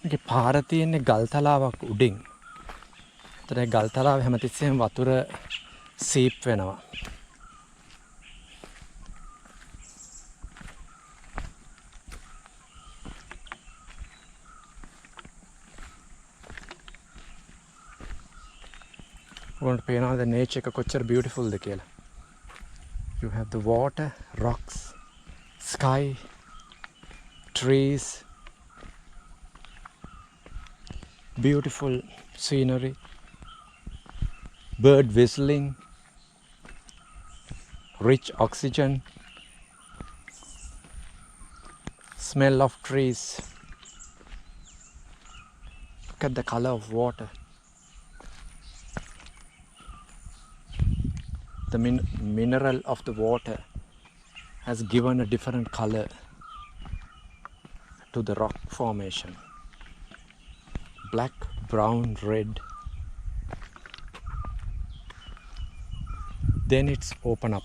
මේකේ පාර තියෙන්නේ ගල්තලාවක් උඩින්. ඒතර ඒ ගල්තලාව හැමතිස්සෙම වතුර සීප් වෙනවා. ඔයගොල්ලන්ට පේනවාද nature එක කොච්චර beautifulද කියලා. You have the water, rocks, sky, trees, beautiful scenery, bird whistling, rich oxygen, smell of trees. Look at the color of water. The mineral of the water has given a different color to the rock formation. Black, brown, red. Then it's open up.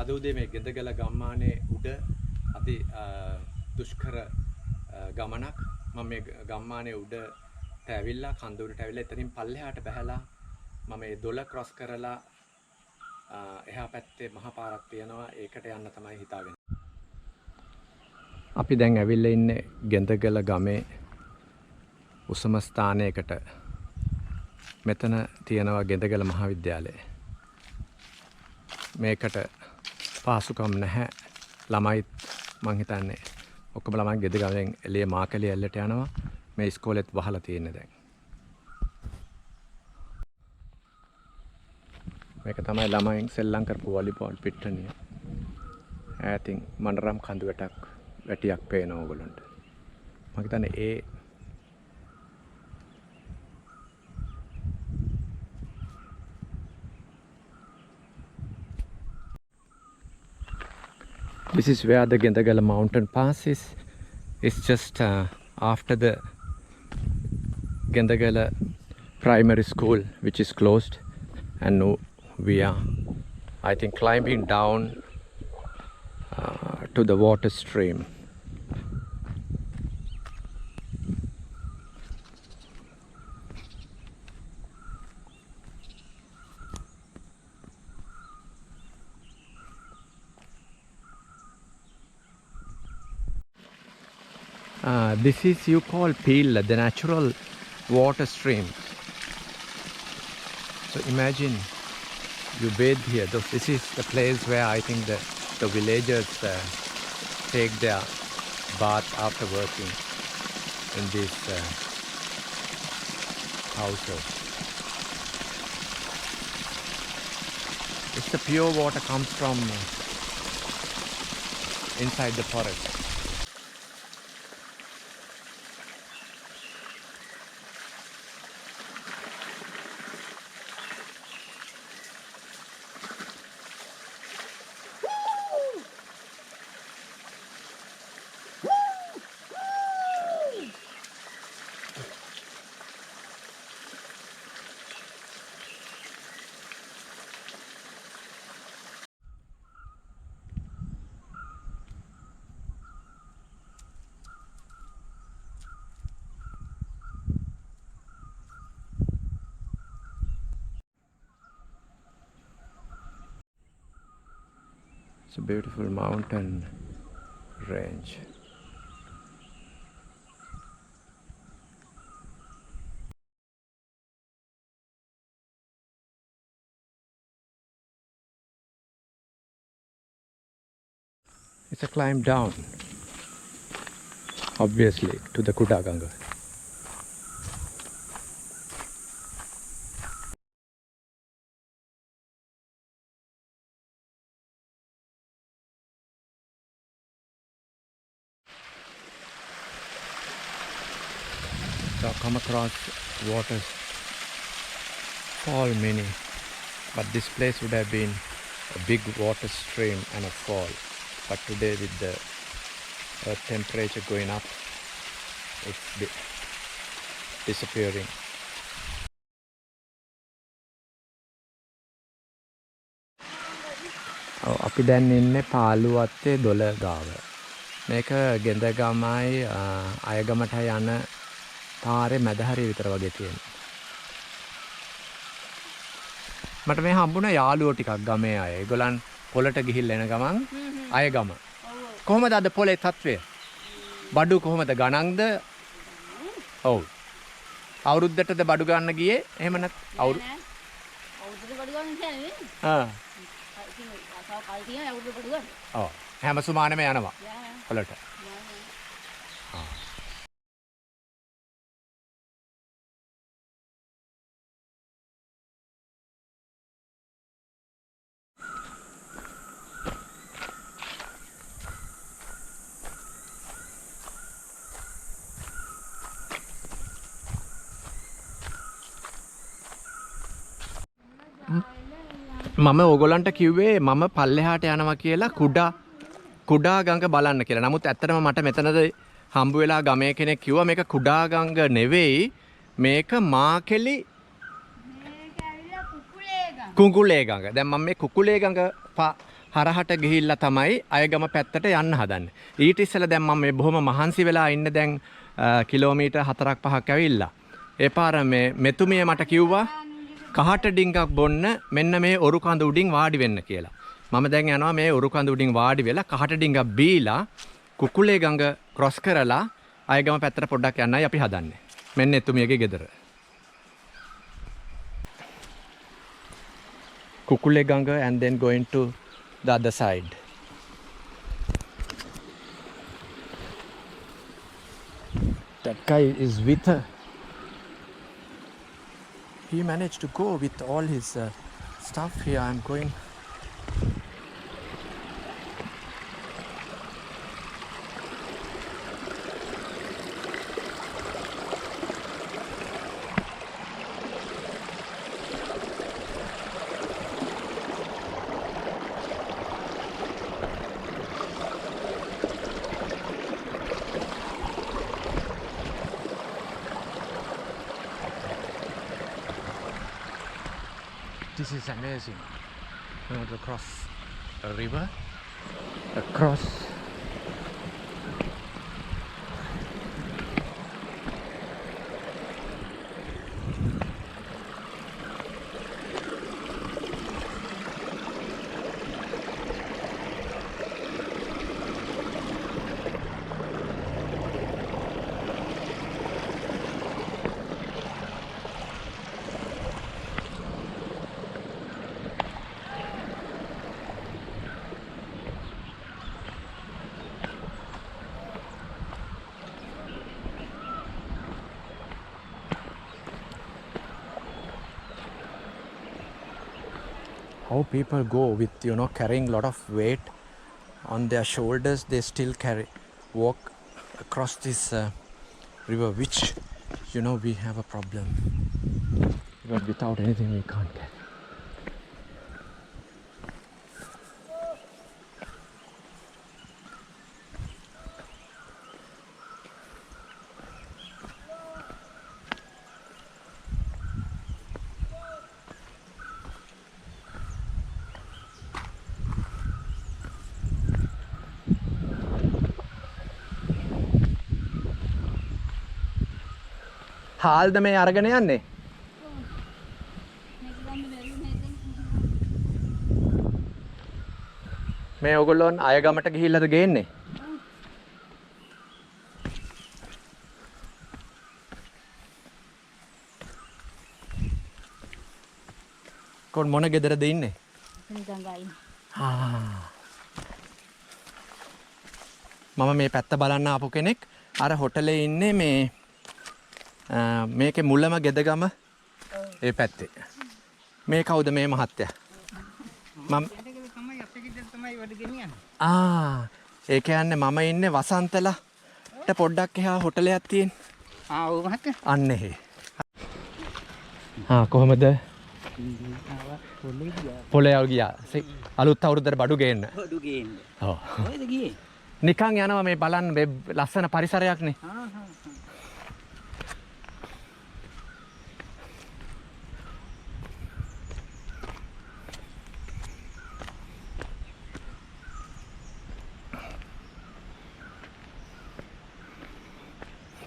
අද උදේ මේ ගෙදගල ගම්මානේ උඩ අති දුෂ්කර ගමනක් මම මේ ගම්මානේ උඩට ඇවිල්ලා කන්ද උඩට ඇවිල්ලා එතනින් පල්ලෙහාට බහැලා මම මේ දොළ ක්‍රොස් කරලා එහා පැත්තේ මහා පාරක් තියෙනවා ඒකට යන්න තමයි හිතාගෙන. අපි දැන් ඇවිල්ලා ඉන්නේ ගෙදගල ගමේ උසම ස්ථානයකට. මෙතන තියෙනවා ගෙදගල මහාවිද්‍යාලය. මේකට පාසුකම් නැහැ. ළමයිත් මං හිතන්නේ ඔක්කොම ළමයි ගෙදගලෙන් එළිය මාකලිය ඇල්ලට යනවා. මේ ඉස්කෝලෙත් වහලා තියෙන්නේ දැන්. මේක තමයි ළමයින් සෙල්ලම් කරපු වොලිබෝල් පිට්ටනිය. ඈතින් මනරම් කඳු වැටියක් පේනවා ඕගොල්ලන්ට. මම හිතන්නේ ඒ This is where the Gendagala mountain pass is. It's just after the Gendagala primary school, which is closed, and we are, I think, climbing down to the water stream. This is you call Peel, the natural water stream. So imagine you bathe here. This is the place where I think the villagers take their bath after working in these houses. It's the pure water comes from inside the forest. It's a beautiful mountain range. It's a climb down, obviously, to the Kudaganga. So I've come across waterfall many, but this place would have been a big water stream and a fall. But today with the earth temperature going up, it's disappearing. අපි දැන් ඉන්නේ පාළුවත්තේ දොළ ගාව. මේක ගෙන්දගමයි අයගමට යන පාරේ මැද හරිය විතර වගේ තියෙනවා. මට මේ හම්බුණා යාළුවෝ ටිකක් ගමේ අය. ඒගොල්ලන් පොළට ගිහිල්ලා එන ගමන් අයගම. කොහොමද අද පොළේ තත්ත්වය? බඩු කොහොමද ගණන්ද? ඔව්. අවුරුද්දටද බඩු ගන්න ගියේ? එහෙම නැත් අවුරුද්දට බඩු ගන්න කියන්නේ ඔව්. හැම සුමානෙම යනවා පොළට. මම ඕගොල්ලන්ට කිව්වේ මම පල්ලෙහාට යනවා කියලා කුඩා ගඟ බලන්න කියලා. නමුත් ඇත්තටම මට මෙතනද හම්බ වෙලා ගමේ කෙනෙක් කිව්වා මේක කුඩා ගඟ නෙවෙයි, මේක මාකෙලි කුකුලේ ගඟ. දැන් මම මේ කුකුලේ ගඟ හරහට ගිහිල්ලා තමයි අයගම පැත්තට යන්න හදන්නේ. ඊට ඉස්සෙල්ලා දැන් මම මේ බොහොම මහන්සි වෙලා ඉන්නේ දැන් කිලෝමීටර් 4-5ක් ඇවිල්ලා. ඒ පාර මේ මෙතුමිය මට කිව්වා කහට ඩිංගක් බොන්න මෙන්න මේ ඔරු කඳ උඩින් වාඩි වෙන්න කියලා. මම දැන් යනවා මේ ඔරු කඳ උඩින් වාඩි වෙලා කහට ඩිංගක් බීලා කුකුලේ ගඟ ක්‍රොස් කරලා අයගම පැත්තට පොඩ්ඩක් යන්නයි අපි හදන්නේ. මෙන්න එතුමියගේ ගෙදර. කුකුලේ ගඟ and then going to the other side. That guy is with her. He managed to go with all his stuff here. I'm going. This is amazing. You know, to cross a river, across how people go with, you know, carrying a lot of weight on their shoulders. They still walk across this river, which, you know, we have a problem. But without anything we can't get. හාල්ද මේ අරගෙන යන්නේ? මේ ඔයගොල්ලෝ අයගමට ගිහිල්ලාද ගේන්නේ? කොන් මොන ගෙදරද ඉන්නේ? ගංගායි. මම මේ පැත්ත බලන්න ආපු කෙනෙක්. අර හොටලේ ඉන්නේ මේකේ මුලම ගෙදගම ඒ පැත්තේ. මේ කවුද මේ මහත්තයා? මම ඒ කියන්නේ මම ඉන්නේ වසන්තලට පොඩ්ඩක් එහා හොටලයක් තියෙන. ඔව් මහත්තයා. අන්න එහෙ. කොහමද? පොළේ ගියා. අලුත් අවුරුද්දට බඩු ගේන්න. බඩු ගේන්න. ඔව්. කොහෙද ගියේ? නිකන් යනවා මේ බලන්න ලස්සන පරිසරයක්නේ.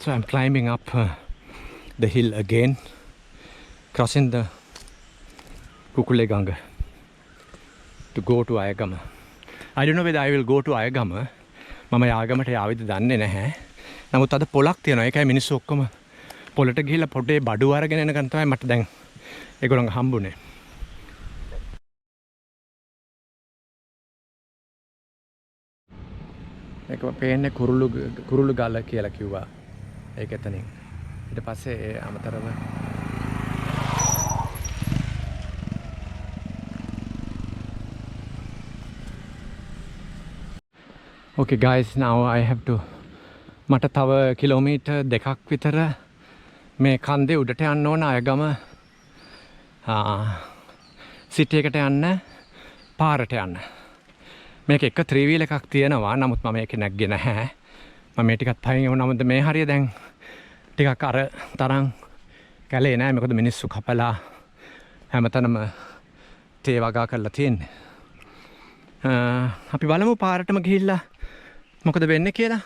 So I'm climbing up the hill again, crossing the Kukuleganga to go to Ayagama. I don't know whether I will go to Ayagama. මම යාගමට යාවිද දන්නේ නැහැ. නමුත් අද පොලක් තියෙනවා. ඒකයි මිනිස්සු ඔක්කොම පොලට ගිහිල්ලා පොඩේ බඩු අරගෙන එනකන් තමයි මට දැන් ඒගොල්ලන්ග හම්බුනේ. ඒක පේන්නේ කුරුළු ගල කියලා කිව්වා. ඒක එතනින්. ඊට පස්සේ ඒ අමතරව Okay guys, now I have to මට තව කිලෝමීටර් 2ක් විතර මේ කන්දේ උඩට යන්න ඕන අයගම සිටි එකට යන්න පාරට යන්න. මේක එක 3 wheel එකක් තියෙනවා. නමුත් මම මේකේ නැග්ගේ නැහැ. මම මේ ටිකත් පයින් යනවා. නමුත් මේ හරිය දැන් ටිකක් අර තරම් කැලේ නෑ. මොකද මිනිස්සු කපලා හැමතැනම තේ වගා කරලා තියෙන්නේ. අපි බලමු පාරටම ගිහිල්ලා මොකද වෙන්නේ කියලා.